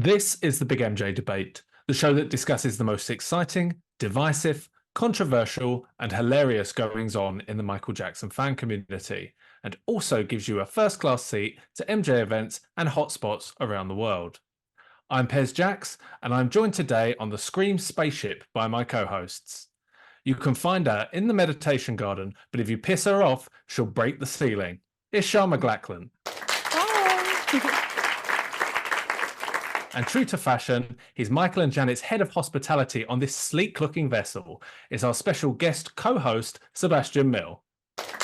This is the Big MJ Debate, the show that discusses the most exciting, divisive, controversial, and hilarious goings on in the Michael Jackson fan community, and also gives you a first-class seat to MJ events and hotspots around the world. I'm Pez Jax, and I'm joined today on the Scream spaceship by my co-hosts. You can find her in the meditation garden, but if you piss her off, she'll break the ceiling. It's Sharma McLachlan. Hi. And true to fashion, he's Michael and Janet's head of hospitality on this sleek-looking vessel. Is our special guest co-host, Sebastian Mill.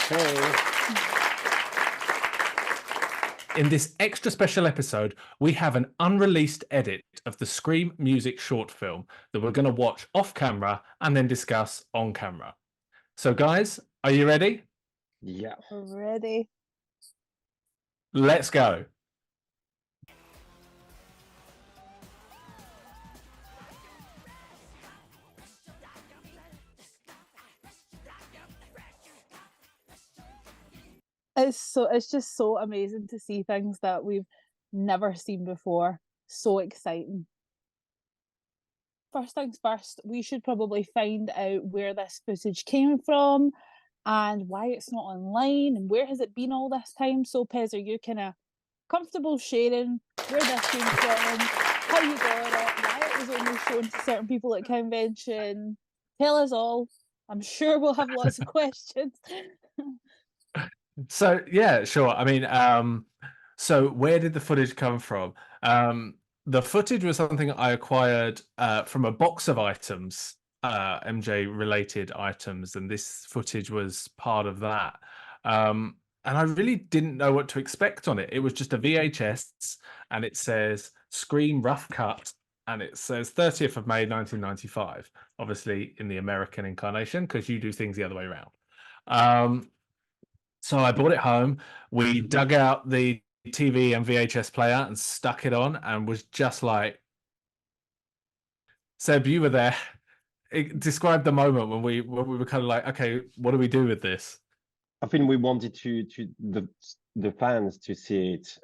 Hey. In this extra special episode, we have an unreleased edit of the Scream music short film that we're going to watch off camera and then discuss on camera. So guys, are you ready? Yeah. Ready. Let's go. It's just so amazing to see things that we've never seen before. So exciting. First things first, we should probably find out where this footage came from and why it's not online and where has it been all this time. So Pez, are you kind of comfortable sharing where this came from, how you got it, why it was only shown to certain people at convention? Tell us all. I'm sure we'll have lots of questions. So yeah, sure. I mean, so where did the footage come from? The footage was something I acquired from a box of items, MJ related items, and this footage was part of that. And I really didn't know what to expect on it. It was just a VHS, and it says Scream Rough Cut, and it says 30th of May 1995, obviously in the American incarnation, because you do things the other way around. So I brought it home. We dug out the TV and VHS player and stuck it on, and was just like, Seb, you were there. Describe the moment when we were kind of like, okay, what do we do with this? I think we wanted the fans to see it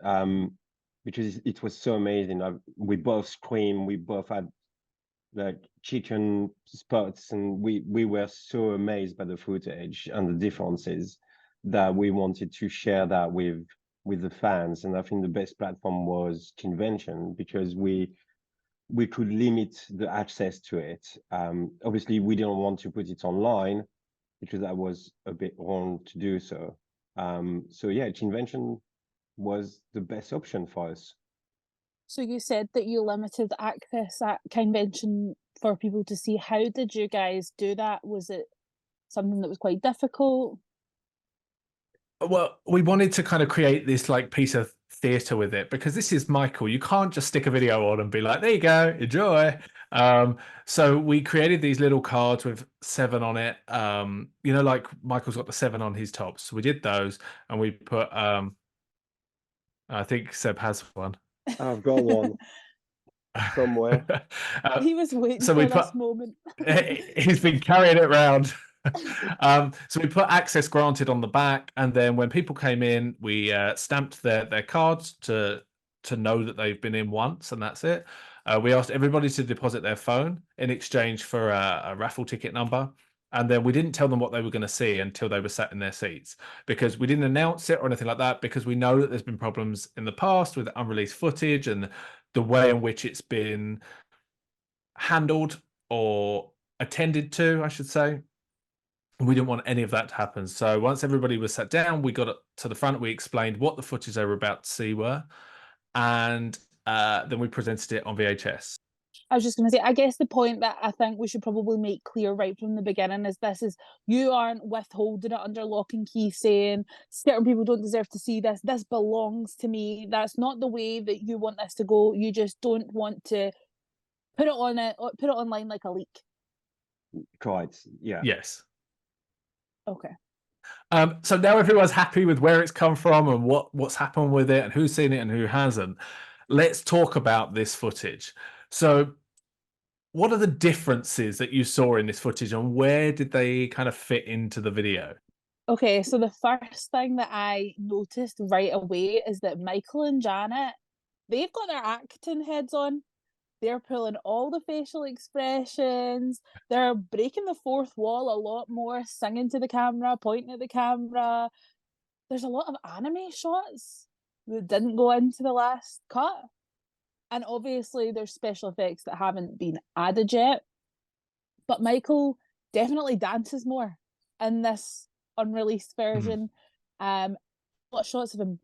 because it was so amazing. We both screamed. We both had like chicken spots, and we were so amazed by the footage and the differences that we wanted to share that with the fans. And I think the best platform was convention because we could limit the access to it. Obviously, we didn't want to put it online because that was a bit wrong to do so. So yeah, convention was the best option for us. So you said that you limited access at convention for people to see. How did you guys do that? Was it something that was quite difficult? Well, we wanted to kind of create this like piece of theatre with it because this is Michael. You can't just stick a video on and be like, there you go, enjoy. So we created these little cards with 7 on it. You know, like Michael's got the 7 on his top. So we did those, and we put I think Seb has one. I've got one somewhere. He was waiting for this moment. He's been carrying it around. So we put access granted on the back, and then when people came in, we stamped their cards to know that they've been in once, and that's it. We asked everybody to deposit their phone in exchange for a raffle ticket number, and then we didn't tell them what they were going to see until they were sat in their seats, because we didn't announce it or anything like that, because we know that there's been problems in the past with unreleased footage and the way in which it's been handled or attended to, I should say. We didn't want any of that to happen. So once everybody was sat down, we got up to the front, we explained what the footage they were about to see were, and then we presented it on VHS. I was just going to say, I guess the point that I think we should probably make clear right from the beginning is you aren't withholding it under lock and key saying certain people don't deserve to see this. This belongs to me. That's not the way that you want this to go. You just don't want to put it online like a leak. Correct. Yeah. Yes. Okay. So now everyone's happy with where it's come from and what's happened with it and who's seen it and who hasn't. Let's talk about this footage. So what are the differences that you saw in this footage, and where did they kind of fit into the video? Okay, so the first thing that I noticed right away is that Michael and Janet, they've got their acting heads on. they're pulling all the facial expressions. They're breaking the fourth wall a lot more, singing to the camera, pointing at the camera. There's a lot of anime shots that didn't go into the last cut. And obviously, there's special effects that haven't been added yet. But Michael definitely dances more in this unreleased version. A lot of shots of him.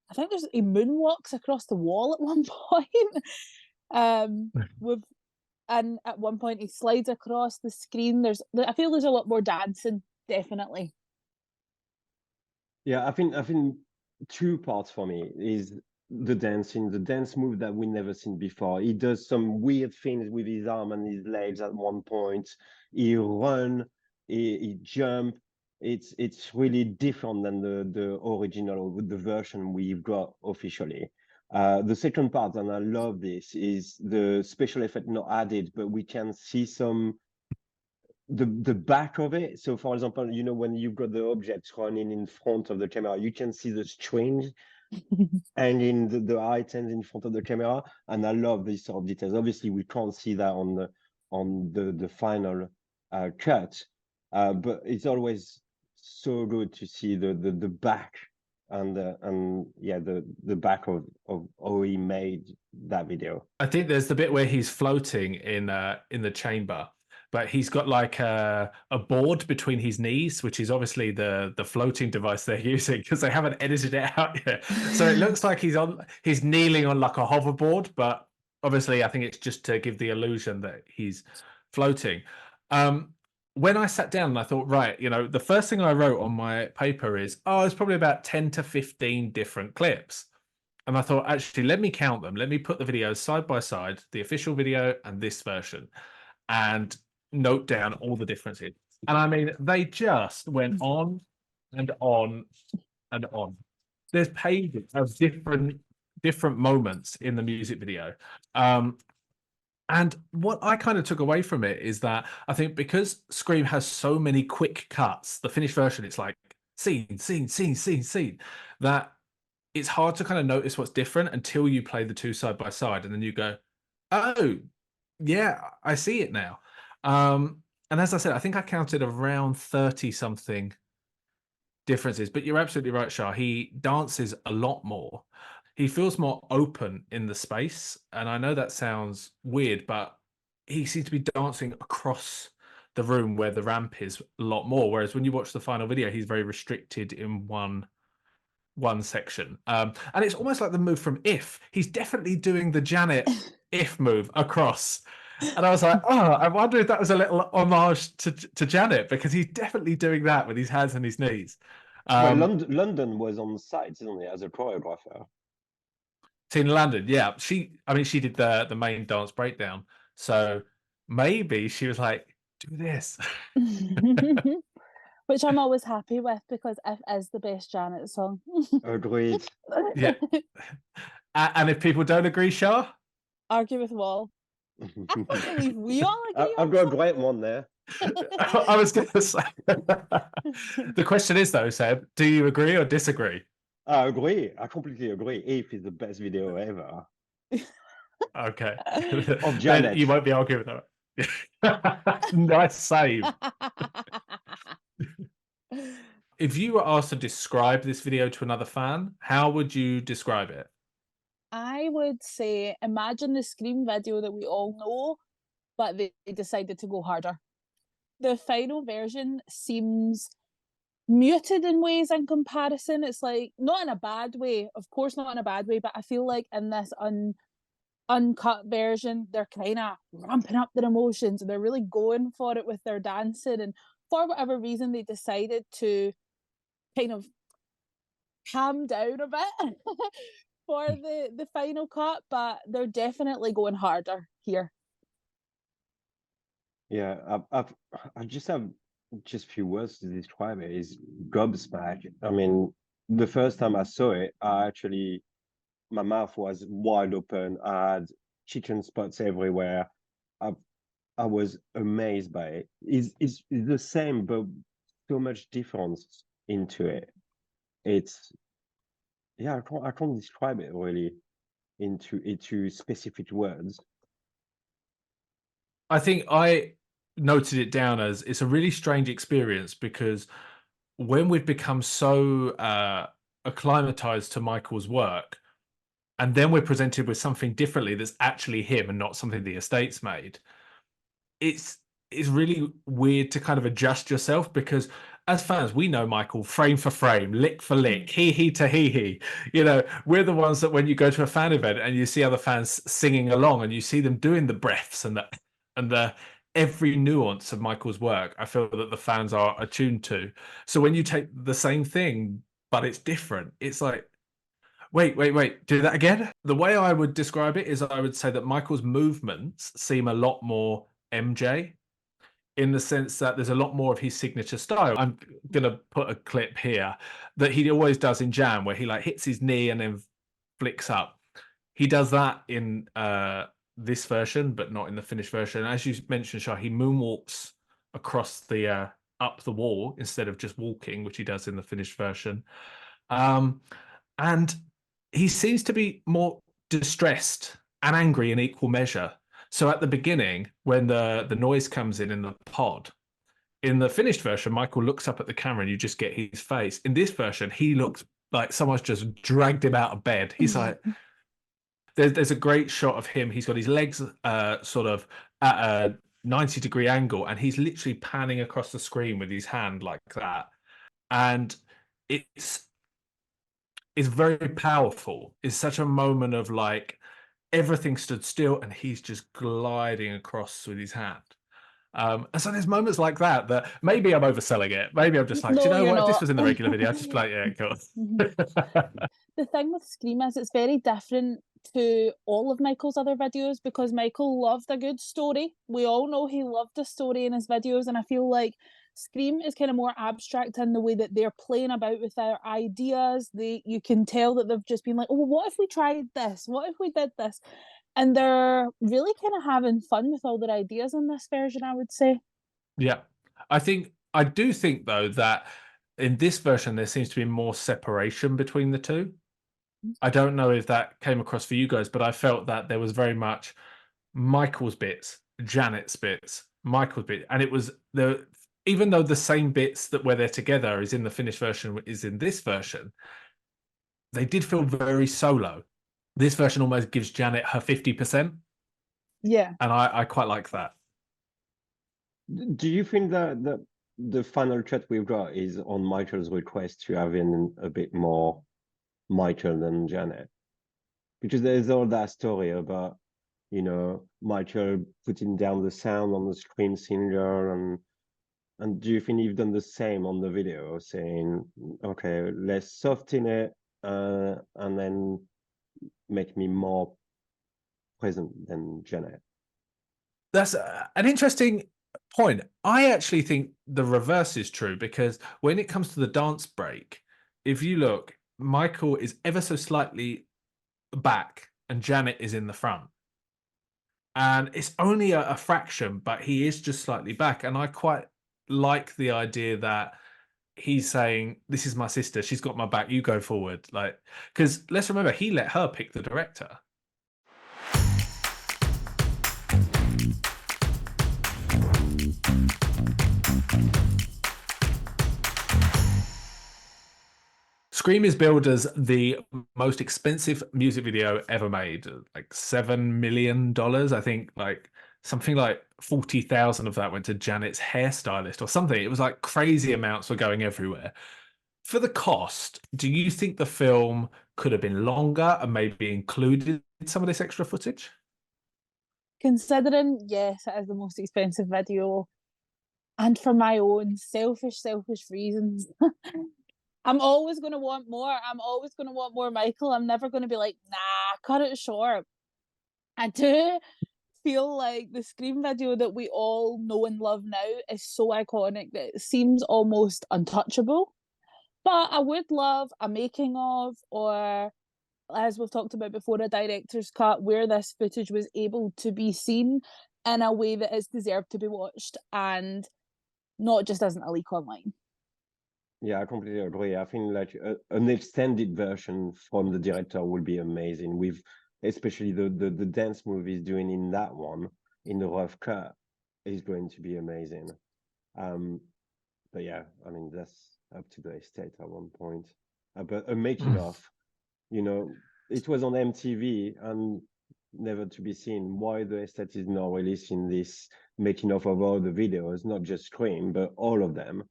I think he moonwalks across the wall at one point. And at one point he slides across the screen. I feel there's a lot more dancing, definitely. Yeah, I think two parts for me is the dance move that we never seen before. He does some weird things with his arm and his legs at one point. He run, he jump. It's really different than the original with the version we've got officially. The second part, and I love this, is the special effect not added, but we can see some the back of it. So for example, you know, when you've got the objects running in front of the camera, you can see the strings and in the items in front of the camera. And I love these sort of details. Obviously we can't see that on the final cut, but it's always so good to see the back and yeah, the back of how he made that video. I think there's the bit where he's floating in the chamber, but he's got like a board between his knees, which is obviously the floating device they're using because they haven't edited it out yet. So it looks like he's kneeling on like a hoverboard, but obviously I think it's just to give the illusion that he's floating. When I sat down and I thought, right, you know, the first thing I wrote on my paper is, it's probably about 10 to 15 different clips. And I thought, actually, let me count them. Let me put the videos side by side, the official video and this version, and note down all the differences. And I mean, they just went on and on and on. There's pages of different moments in the music video. And what I kind of took away from it is that I think because Scream has so many quick cuts, the finished version, it's like scene, scene, scene, scene, scene, that it's hard to kind of notice what's different until you play the two side by side, and then you go, oh, yeah, I see it now. And as I said, I think I counted around 30 something differences, but you're absolutely right, Shah. He dances a lot more. He feels more open in the space. And I know that sounds weird, but he seems to be dancing across the room where the ramp is a lot more. Whereas when you watch the final video, he's very restricted in one section. And it's almost like the move from If. He's definitely doing the Janet If move across. And I was like, I wonder if that was a little homage to Janet, because he's definitely doing that with his hands and his knees. Well, London was on site, isn't it, as a choreographer? Tina Landon, yeah. She did the main dance breakdown. So maybe she was like, do this. Which I'm always happy with, because If is the best Janet song. Agreed. Yeah. And if people don't agree, Shah? Argue with Wall. I can't believe we all agree. I've got a great one there. I was going to say. The question is, though, Seb, do you agree or disagree? I agree. I completely agree. If is the best video ever. Okay. Of Janet. Then you won't be arguing with that. Nice save. If you were asked to describe this video to another fan, how would you describe it? I would say, imagine the Scream video that we all know, but they decided to go harder. The final version seems muted in ways in comparison. It's like, not in a bad way, of course not in a bad way, but I feel like in this uncut version, they're kind of ramping up their emotions and they're really going for it with their dancing. And for whatever reason, they decided to kind of calm down a bit for the final cut, but they're definitely going harder here. Yeah, I just have just few words to describe it. Is gobsmacked. I mean, the first time I saw it, my mouth was wide open. I had chicken spots everywhere. I was amazed by it. It's the same, but so much difference into it. It's, yeah, I can't describe it really into specific words. I think I noted it down as it's a really strange experience because when we've become so acclimatized to Michael's work, and then we're presented with something differently that's actually him and not something the estate's made, it's really weird to kind of adjust yourself, because as fans we know Michael frame for frame, lick for lick, he to he. You know, we're the ones that when you go to a fan event and you see other fans singing along and you see them doing the breaths and the every nuance of Michael's work, I feel that the fans are attuned to. So when you take the same thing but it's different, it's like, wait, do that again. The way I would describe it is I would say that Michael's movements seem a lot more MJ, in the sense that there's a lot more of his signature style. I'm gonna put a clip here that he always does in Jam, where he like hits his knee and then flicks up. He does that in this version, but not in the finished version. As you mentioned, Shah, he moonwalks across the up the wall instead of just walking, which he does in the finished version. And he seems to be more distressed and angry in equal measure. So at the beginning, when the noise comes in the pod, in the finished version, Michael looks up at the camera and you just get his face. In this version, he looks like someone's just dragged him out of bed. He's like, there's a great shot of him. He's got his legs sort of at a 90-degree angle, and he's literally panning across the screen with his hand like that. And it's very powerful. It's such a moment of like everything stood still and he's just gliding across with his hand. And so there's moments like that maybe I'm overselling it. Maybe I'm just like, do you No, know you're what? If this not. was in the regular video, I'd just be like, yeah, cool. The thing with Scream is it's very different to all of Michael's other videos, because Michael loved a good story. We all know he loved a story in his videos, and I feel like Scream is kind of more abstract in the way that they're playing about with their ideas. You can tell that they've just been like, oh, what if we tried this? What if we did this? And they're really kind of having fun with all their ideas in this version, I would say. Yeah. I do think though that in this version there seems to be more separation between the two. I don't know if that came across for you guys, but I felt that there was very much Michael's bits, Janet's bits, Michael's bit, and it was even though the same bits that were there together is in the finished version is in this version, they did feel very solo. This version almost gives Janet her 50%. Yeah. And I quite like that. Do you think that the final cut we've got is on Michael's request to have in a bit more Michael than Janet? Because there's all that story about, you know, Michael putting down the sound on the screen singer, and do you think you've done the same on the video, saying, okay, let's soften it and then make me more present than Janet? That's an interesting point. I actually think the reverse is true, because when it comes to the dance break, if you look, Michael is ever so slightly back and Janet is in the front. And it's only a fraction, but he is just slightly back. And I quite like the idea that he's saying, this is my sister, she's got my back, you go forward. Like, because let's remember, he let her pick the director. Scream is billed as the most expensive music video ever made, like $7 million. I think like something like 40,000 of that went to Janet's hairstylist or something. It was like crazy amounts were going everywhere. For the cost, do you think the film could have been longer and maybe included some of this extra footage? Considering, yes, it is the most expensive video, and for my own selfish reasons, I'm always going to want more. I'm always going to want more Michael. I'm never going to be like, nah, cut it short. I do feel like the Scream video that we all know and love now is so iconic that it seems almost untouchable. But I would love a making of, or as we've talked about before, a director's cut where this footage was able to be seen in a way that it's deserved to be watched and not just isn't a leak online. Yeah, I completely agree. I think like an extended version from the director would be amazing, with especially the dance movies doing in that one, in the rough cut. is going to be amazing. But yeah, I mean, that's up to the estate at one point. But a making of, you know, it was on MTV and never to be seen. Why the estate is now releasing this making of all the videos, not just Scream, but all of them.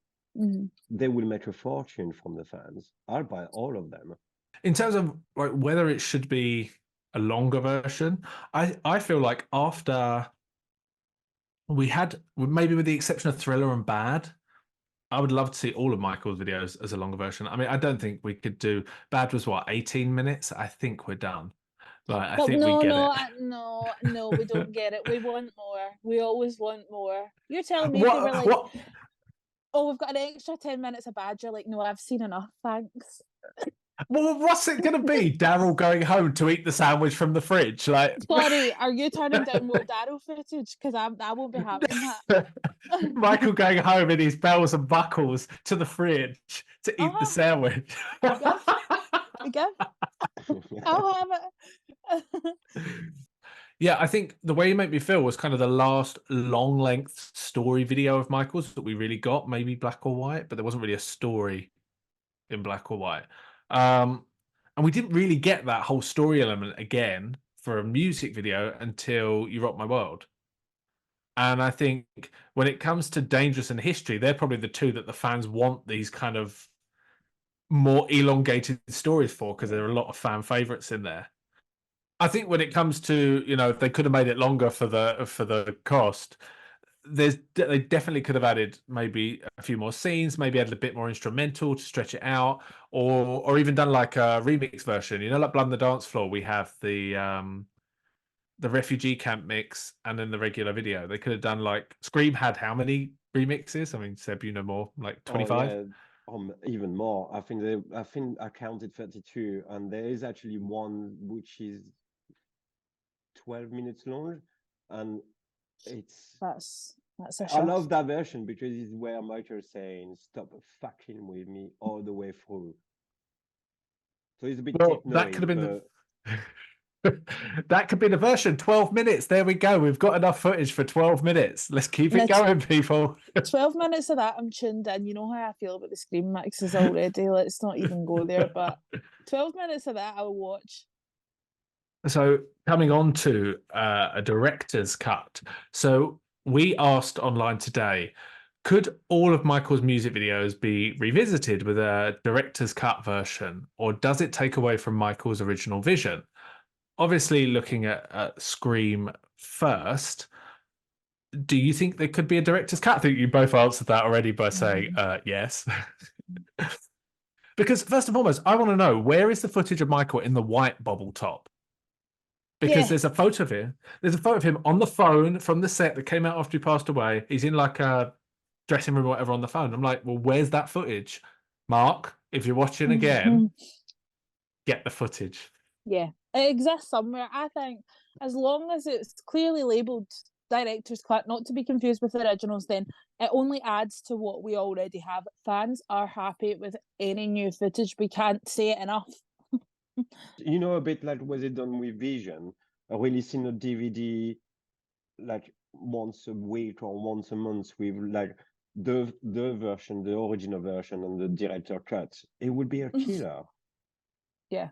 They will make a fortune from the fans. I'll buy all of them. In terms of like whether it should be a longer version, I feel like after we had, maybe with the exception of Thriller and Bad, I would love to see all of Michael's videos as a longer version. I mean, I don't think we could do Bad was what, 18 minutes? I think we're done. Like, I think we get it. No, we don't get it. We want more. We always want more. You're telling me if they were like, oh, we've got an extra 10 minutes of Bad, you're like, no, I've seen enough, thanks. Well, what's it going to be? Daryl going home to eat the sandwich from the fridge? Like, sorry, are you turning down more Daryl footage? Because I won't be having that. Michael going home in his bells and buckles to the fridge to eat the sandwich. Again? I'll have it. Yeah, I think The Way You Make Me Feel was kind of the last long length story video of Michael's that we really got, maybe black or white, but there wasn't really a story in black or white. And we didn't really get that whole story element again for a music video until You Rock My World. And I think when it comes to Dangerous and History, they're probably the two that the fans want these kind of more elongated stories for, because there are a lot of fan favorites in there. I think when it comes to, you know, if they could have made it longer for the cost, they definitely could have added maybe a few more scenes, maybe added a bit more instrumental to stretch it out, or even done like a remix version. You know, like Blood on the Dance Floor, we have the refugee camp mix and then the regular video. They could have done like Scream had how many remixes? I mean, Seb, you know more, like 25. Oh, yeah. Even more. I think I counted 32, and there is actually one which is 12 minutes long, and it's that's a I love that version because it's where Michael's saying stop fucking with me all the way through. So it's a bit that could have been that could be the version. 12 minutes. There we go. We've got enough footage for 12 minutes. Let's keep it going, people. 12 minutes of that, I'm tuned in. You know how I feel about the Scream mixes already. Let's not even go there. But 12 minutes of that, I'll watch. So coming on to a director's cut. So we asked online today, could all of Michael's music videos be revisited with a director's cut version, or does it take away from Michael's original vision? Obviously, looking at Scream first, do you think there could be a director's cut? I think you both answered that already by saying yes. Because first and foremost, I want to know, where is the footage of Michael in the white bobble top? Because there's a photo of him. There's a photo of him on the phone from the set that came out after he passed away. He's in like a dressing room or whatever on the phone. I'm like, well, where's that footage? Mark, if you're watching again, get the footage. Yeah, it exists somewhere. I think as long as it's clearly labelled director's cut, not to be confused with the originals, then it only adds to what we already have. Fans are happy with any new footage. We can't say it enough. You know, a bit like was it done with Vision, releasing a DVD like once a week or once a month with like the version, the original version, and the director cut. It would be a killer. Yeah.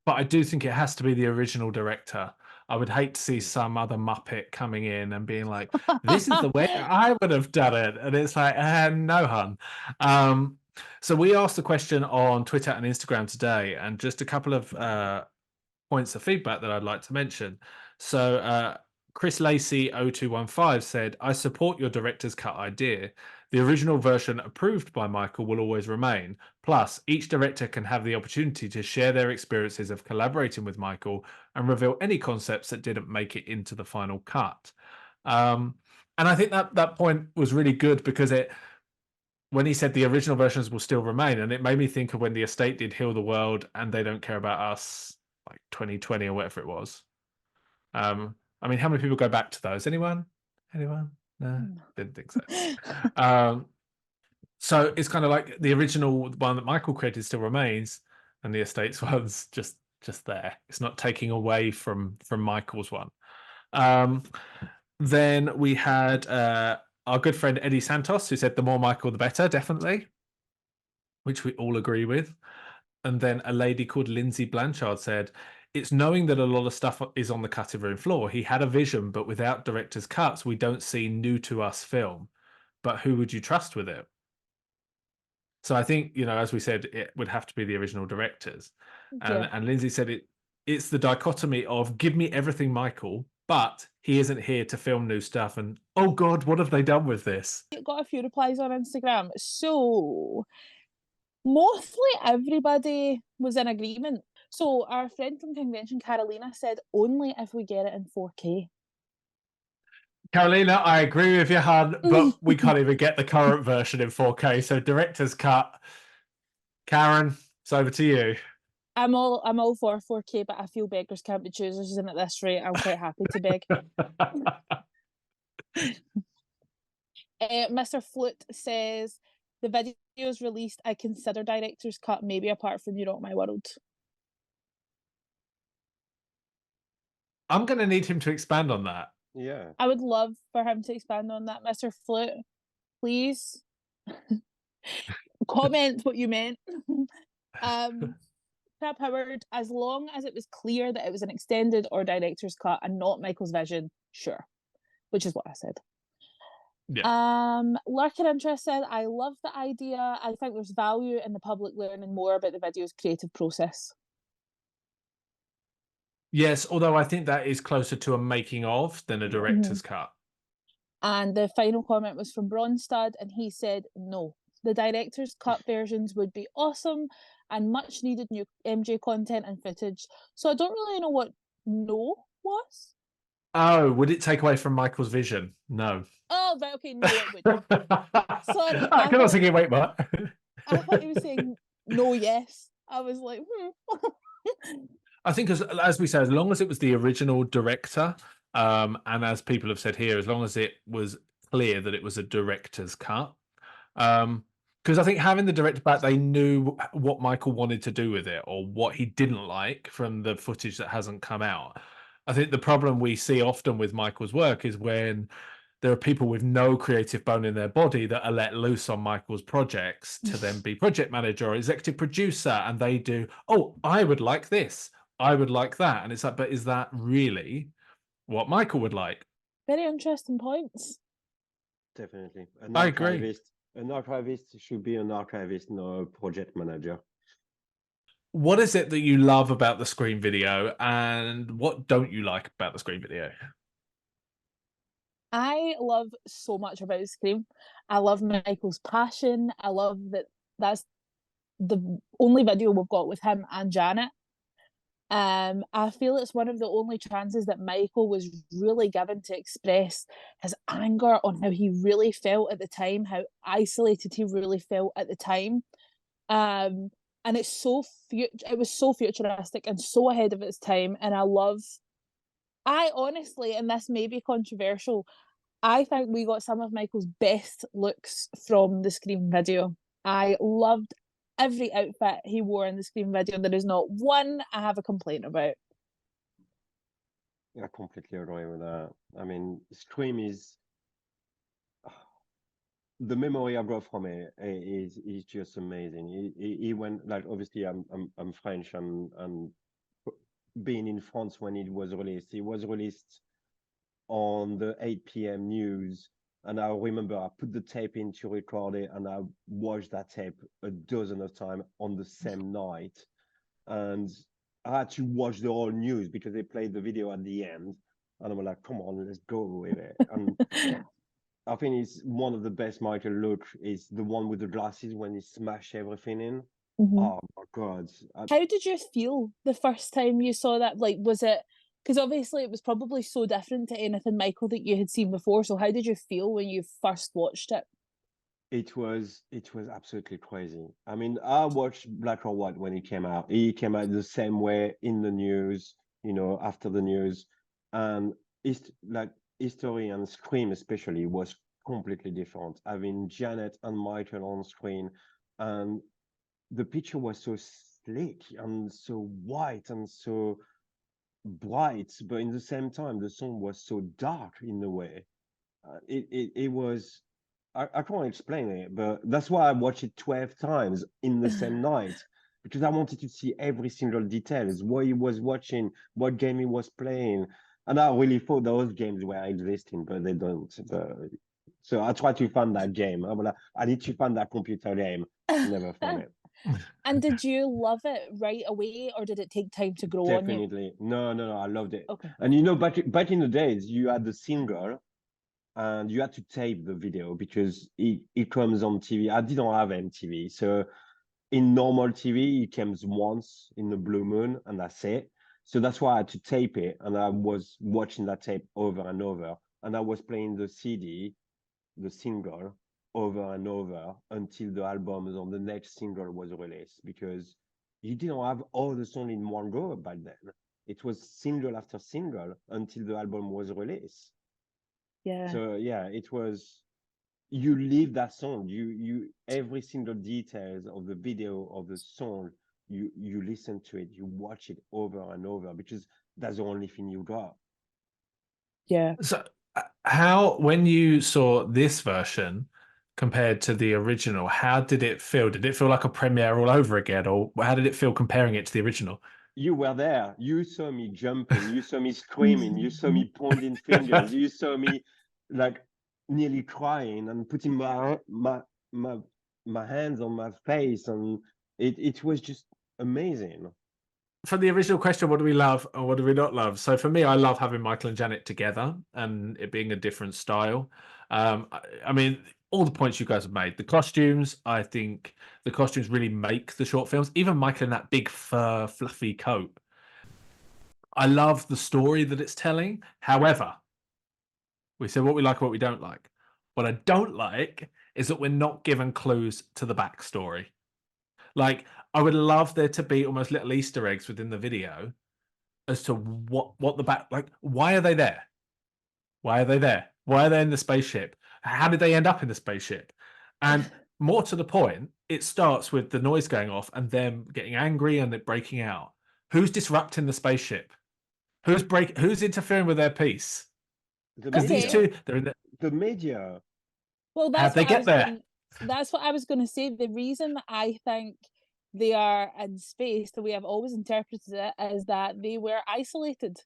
But I do think it has to be the original director. I would hate to see some other Muppet coming in and being like, this is the way I would have done it. And it's like, no, hun. So we asked the question on Twitter and Instagram today, and just a couple of points of feedback that I'd like to mention. So Chris Lacey 0215 said, I support your director's cut idea. The original version approved by Michael will always remain. Plus, each director can have the opportunity to share their experiences of collaborating with Michael and reveal any concepts that didn't make it into the final cut. And I think that point was really good, because when he said the original versions will still remain, and it made me think of when the estate did Heal the World and They Don't Care About Us, like 2020 or whatever it was. I mean, how many people go back to those? Anyone? No, didn't think so. So it's kind of like the original one that Michael created still remains, and the estate's one's just there. It's not taking away from Michael's one. Then we had our good friend Eddie Santos, who said the more Michael, the better, definitely, which we all agree with. And then a lady called Lindsay Blanchard said, it's knowing that a lot of stuff is on the cutting room floor. He had a vision, but without director's cuts, we don't see new to us film. But who would you trust with it? So I think, as we said, it would have to be the original directors. Yeah. And Lindsay said it's the dichotomy of give me everything, Michael, but he isn't here to film new stuff. And oh God, what have they done with this? Got a few replies on Instagram. So mostly everybody was in agreement. So our friend from convention, Carolina, said only if we get it in 4K. Carolina, I agree with you, hon, but we can't even get the current version in 4K. So director's cut. Karen, it's over to you. I'm all for 4K, but I feel beggars can't be choosers, and at this rate, I'm quite happy to beg. Mr. Flute says the videos released, I consider director's cut, maybe apart from You Rock My World. I'm going to need him to expand on that. Yeah. I would love for him to expand on that, Mr. Flute. Please comment what you meant. Crab Howard, as long as it was clear that it was an extended or director's cut and not Michael's vision, sure. Which is what I said. Yeah. Lurking Interest said, I love the idea. I think there's value in the public learning more about the video's creative process. Yes, although I think that is closer to a making of than a director's cut. And the final comment was from Bronstad, and he said, no, the director's cut versions would be awesome and much needed new MJ content and footage. So I don't really know what no was. Oh, would it take away from Michael's vision? No. Oh, right, okay, no, it wouldn't. Sorry, I was thinking, wait, what? I thought he was saying no, yes. I was like, I think as we said, as long as it was the original director, and as people have said here, as long as it was clear that it was a director's cut, because I think having the director back, they knew what Michael wanted to do with it or what he didn't like from the footage that hasn't come out. I think the problem we see often with Michael's work is when there are people with no creative bone in their body that are let loose on Michael's projects to then be project manager or executive producer, and they do, oh, I would like this, I would like that. And it's like, but is that really what Michael would like? very interesting points. Definitely. I agree. An archivist should be an archivist, not a project manager. What is it that you love about the Scream video, and what don't you like about the Scream video? I love so much about Scream. I love Michael's passion. I love that that's the only video we've got with him and Janet. I feel it's one of the only chances that Michael was really given to express his anger on how he really felt at the time, how isolated he really felt at the time. And it was so futuristic and so ahead of its time. And I honestly, and this may be controversial, I think we got some of Michael's best looks from the Scream video. I loved every outfit he wore in the Scream video. There is not one I have a complaint about. I completely agree with that. I mean, Scream is the memory I got from it is just amazing. He went, like, obviously I'm French and being in France when it was released. It was released on the 8 p.m. news, and I remember I put the tape in to record it, and I watched that tape a dozen of times on the same night, and I had to watch the whole news because they played the video at the end, and I'm like, come on, let's go with it. And I think it's one of the best Michael look is the one with the glasses when he smashed everything in. Oh my God. How did you feel the first time you saw that? Like, was it, because obviously it was probably so different to anything Michael that you had seen before. So how did you feel when you first watched it? It was absolutely crazy. I mean, I watched Black or White when it came out. It came out the same way in the news, after the news. And it's like history and Scream especially was completely different. Having Janet and Michael on screen, and the picture was so slick and so white and so bright, but in the same time, the song was so dark in a way. It was. I can't explain it, but that's why I watched it 12 times in the same night because I wanted to see every single details, what he was watching, what game he was playing, and I really thought those games were existing, but they don't. So I tried to find that game. I'm like, I need to find that computer game. Never found it. And did you love it right away, or did it take time to grow on you? Definitely. No, no, no. I loved it. Okay. And you know, back in the days, you had the single and you had to tape the video because it comes on TV. I didn't have MTV. So in normal TV, it comes once in the blue moon and that's it. So that's why I had to tape it. And I was watching that tape over and over. And I was playing the CD, the single, over and over until the albums on the next single was released because you didn't have all the songs in one go back then. It was single after single until the album was released. Yeah. So yeah, it was you live that song. You every single details of the video of the song, you listen to it, you watch it over and over because that's the only thing you got. Yeah. So, how, when you saw this version compared to the original, how did it feel? Did it feel like a premiere all over again, or how did it feel comparing it to the original? You were there. You saw me jumping. You saw me screaming. You saw me pointing fingers. You saw me like nearly crying and putting my hands on my face, and it was just amazing. For the original question, what do we love and what do we not love? So for me, I love having Michael and Janet together and it being a different style. I mean, all the points you guys have made. The costumes, I think the costumes really make the short films. Even Michael in that big fur, fluffy coat. I love the story that it's telling. However, we said what we like and what we don't like. What I don't like is that we're not given clues to the backstory. Like, I would love there to be almost little Easter eggs within the video as to what the back, like, why are they there? Why are they there? Why are they in the spaceship? How did they end up in the spaceship? And more to the point, it starts with the noise going off and them getting angry and it breaking out. Who's disrupting the spaceship? Who's interfering with their peace? The Because these media, two, they're in the media. Well, how'd they get there? That's what I was going to say. The reason that I think they are in space, the way I've always interpreted it, is that they were isolated.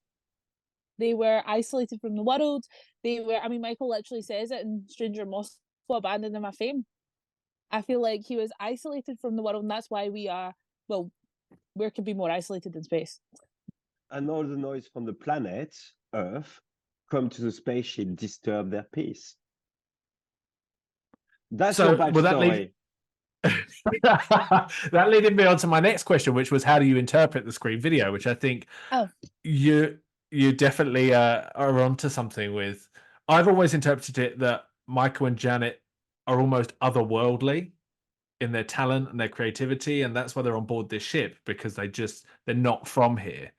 They were isolated from the world. They were, I mean, Michael literally says it in Stranger in Moscow, abandoned in my fame. I feel like he was isolated from the world, and that's why we are, well, where could be more isolated in space? And all the noise from the planet Earth come to the spaceship, disturb their peace. That's your So will that lead that leading me on to my next question, which was how do you interpret the screen video, which I think you definitely are onto something with. I've always interpreted it that Michael and Janet are almost otherworldly in their talent and their creativity, and that's why they're on board this ship, because they're not from here.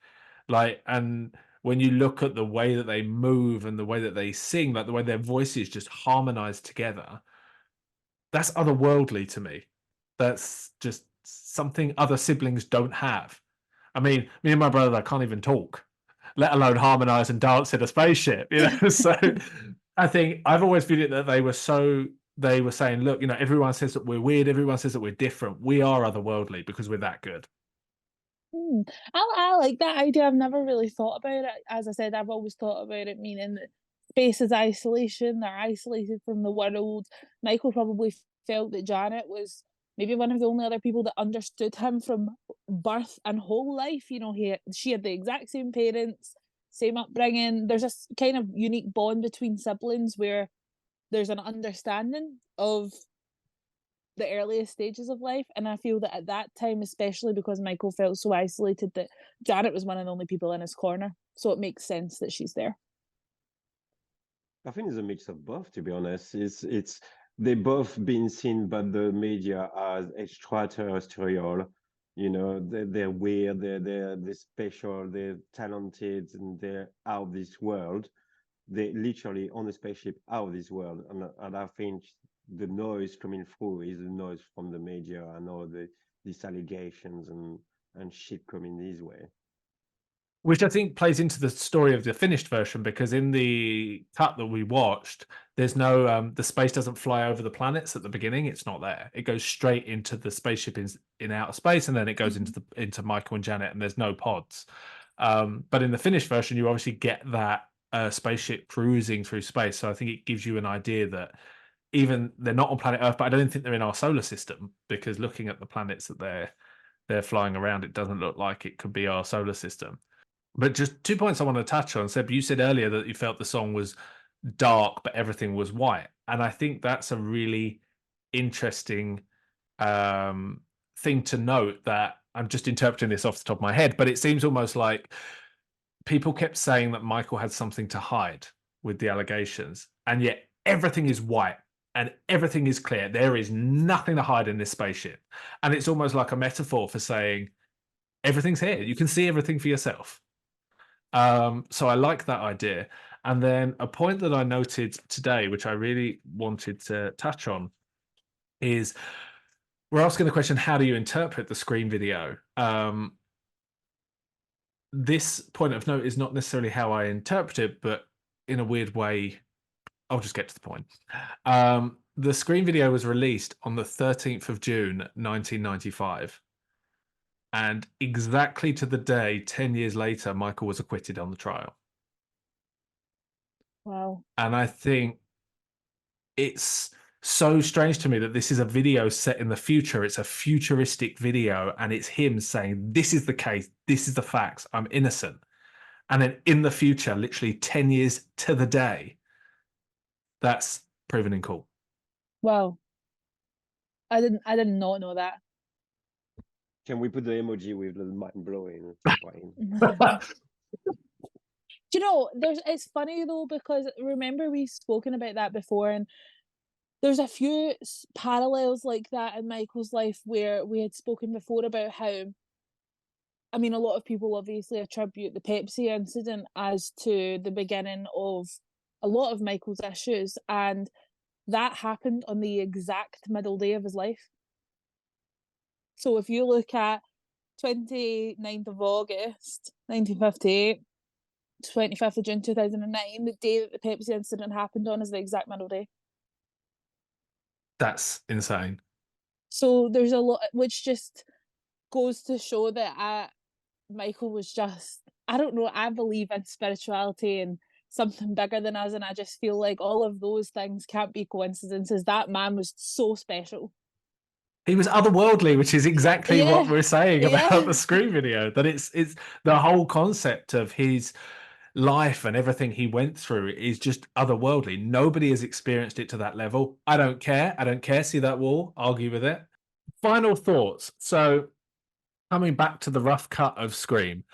Like, and when you look at the way that they move and the way that they sing, like the way their voices just harmonize together, that's otherworldly to me. That's just something other siblings don't have. I mean, me and my brother, I can't even talk, let alone harmonize and dance in a spaceship, you know? So I think I've always viewed it that they were saying, look, you know, everyone says that we're weird, everyone says that we're different. We are otherworldly because we're that good. I like that idea. I've never really thought about it. As I said, I've always thought about it meaning that space is isolation. They're isolated from the world. Michael probably felt that Janet was maybe one of the only other people that understood him from birth and whole life. You know, she had the exact same parents, same upbringing. There's a kind of unique bond between siblings where there's an understanding of the earliest stages of life. And I feel that at that time, especially because Michael felt so isolated, that Janet was one of the only people in his corner. So it makes sense that she's there. I think it's a mix of both, to be honest. It's they both been seen by the media as extraterrestrial. You know, they're weird, they're special, they're talented, and they're out of this world. They literally on a spaceship out of this world, and I think the noise coming through is the noise from the media and all these allegations and shit coming this way. Which I think plays into the story of the finished version, because in the cut that we watched, there's no the space doesn't fly over the planets at the beginning. It's not there. It goes straight into the spaceship in outer space, and then it goes into Michael and Janet, and there's no pods. But in the finished version, you obviously get that spaceship cruising through space. So I think it gives you an idea that even they're not on planet Earth, but I don't think they're in our solar system, because looking at the planets that they're flying around, it doesn't look like it could be our solar system. But just 2 points I want to touch on. Seb, you said earlier that you felt the song was dark, but everything was white. And I think that's a really interesting thing to note, that I'm just interpreting this off the top of my head, but it seems almost like people kept saying that Michael had something to hide with the allegations, and yet everything is white and everything is clear. There is nothing to hide in this spaceship. And it's almost like a metaphor for saying everything's here. You can see everything for yourself. So I like that idea. And then a point that I noted today, which I really wanted to touch on, is we're asking the question, how do you interpret the Scream video? This point of note is not necessarily how I interpret it, but in a weird way, I'll just get to the point. The Scream video was released on the 13th of June, 1995. And exactly to the day, 10 years later, Michael was acquitted on the trial. Wow. And I think it's so strange to me that this is a video set in the future. It's a futuristic video, and it's him saying, this is the case, this is the facts, I'm innocent. And then in the future, literally 10 years to the day, that's proven in court. Wow. I did not know that. Can we put the emoji with the mind blowing? Do you know, it's funny though, because remember we've spoken about that before, and there's a few parallels like that in Michael's life, where we had spoken before about how, I mean, a lot of people obviously attribute the Pepsi incident as to the beginning of a lot of Michael's issues, and that happened on the exact middle day of his life. So if you look at 29th of August 1958, 25th of June 2009, the day that the Pepsi incident happened on is the exact middle day. That's insane. So there's a lot, which just goes to show that Michael was just, I don't know, I believe in spirituality and something bigger than us, and I just feel like all of those things can't be coincidences. That man was so special. He was otherworldly, which is exactly what Yeah, we're saying about yeah. the Scream video. That it's the whole concept of his life and everything he went through is just otherworldly. Nobody has experienced it to that level. I don't care. I don't care. See that wall? Argue with it. Final thoughts. So coming back to the rough cut of Scream,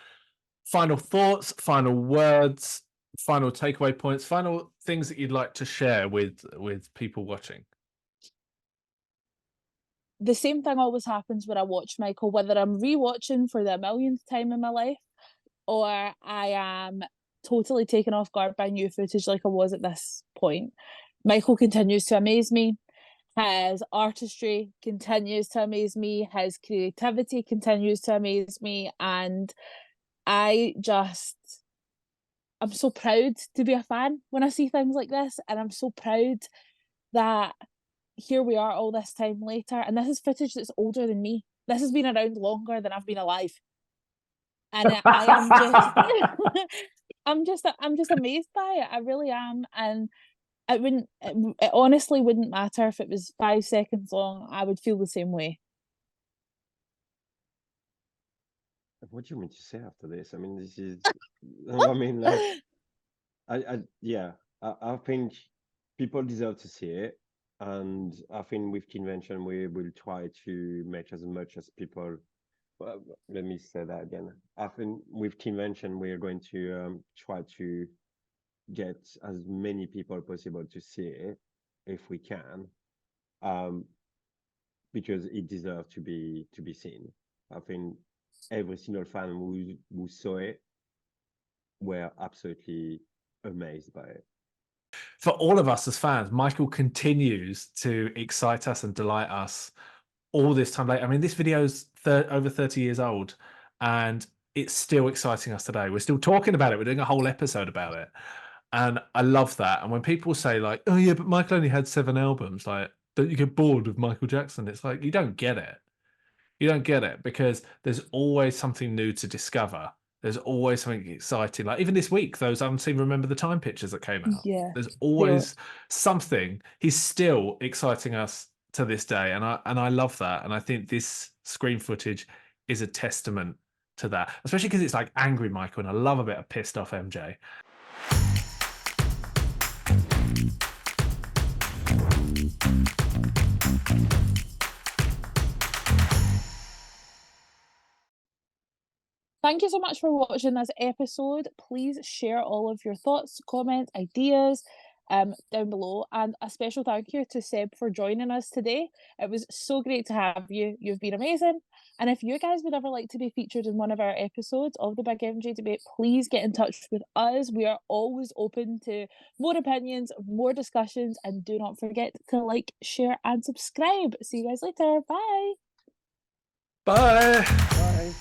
final thoughts, final words, final takeaway points, final things that you'd like to share with people watching. The same thing always happens when I watch Michael, whether I'm rewatching for the millionth time in my life, or I am totally taken off guard by new footage like I was at this point. Michael continues to amaze me. His artistry continues to amaze me. His creativity continues to amaze me. And I'm so proud to be a fan when I see things like this. And I'm so proud that here we are all this time later. And this is footage that's older than me. This has been around longer than I've been alive. And I am just, I'm just amazed by it. I really am. And it honestly wouldn't matter if it was 5 seconds long. I would feel the same way. What do you mean to say after this? I mean, this is, I mean, like, I think people deserve to see it. And I think with Convention, we will try to make as much as people. Well, let me say that again. I think with Convention, we're going to try to get as many people possible to see it if we can, because it deserves to be seen. I think every single fan who saw it were absolutely amazed by it. For all of us as fans, Michael continues to excite us and delight us all this time later. I mean, this video's over 30 years old, and it's still exciting us today. We're still talking about it. We're doing a whole episode about it. And I love that. And when people say like, oh yeah, but Michael only had 7 albums, like, don't you get bored of Michael Jackson? It's like, you don't get it. You don't get it, because there's always something new to discover. There's always something exciting. Like even this week, those Unseen Remember the Time pictures that came out. Yeah, There's always something. He's still exciting us to this day. And I love that. And I think this screen footage is a testament to that, especially because it's like angry Michael, and I love a bit of pissed off MJ. Thank you so much for watching this episode. Please share all of your thoughts, comments, ideas down below. And a special thank you to Seb for joining us today. It was so great to have you. You've been amazing. And if you guys would ever like to be featured in one of our episodes of the Big MJ Debate, please get in touch with us. We are always open to more opinions, more discussions, and do not forget to like, share, and subscribe. See you guys later. Bye. Bye. Bye.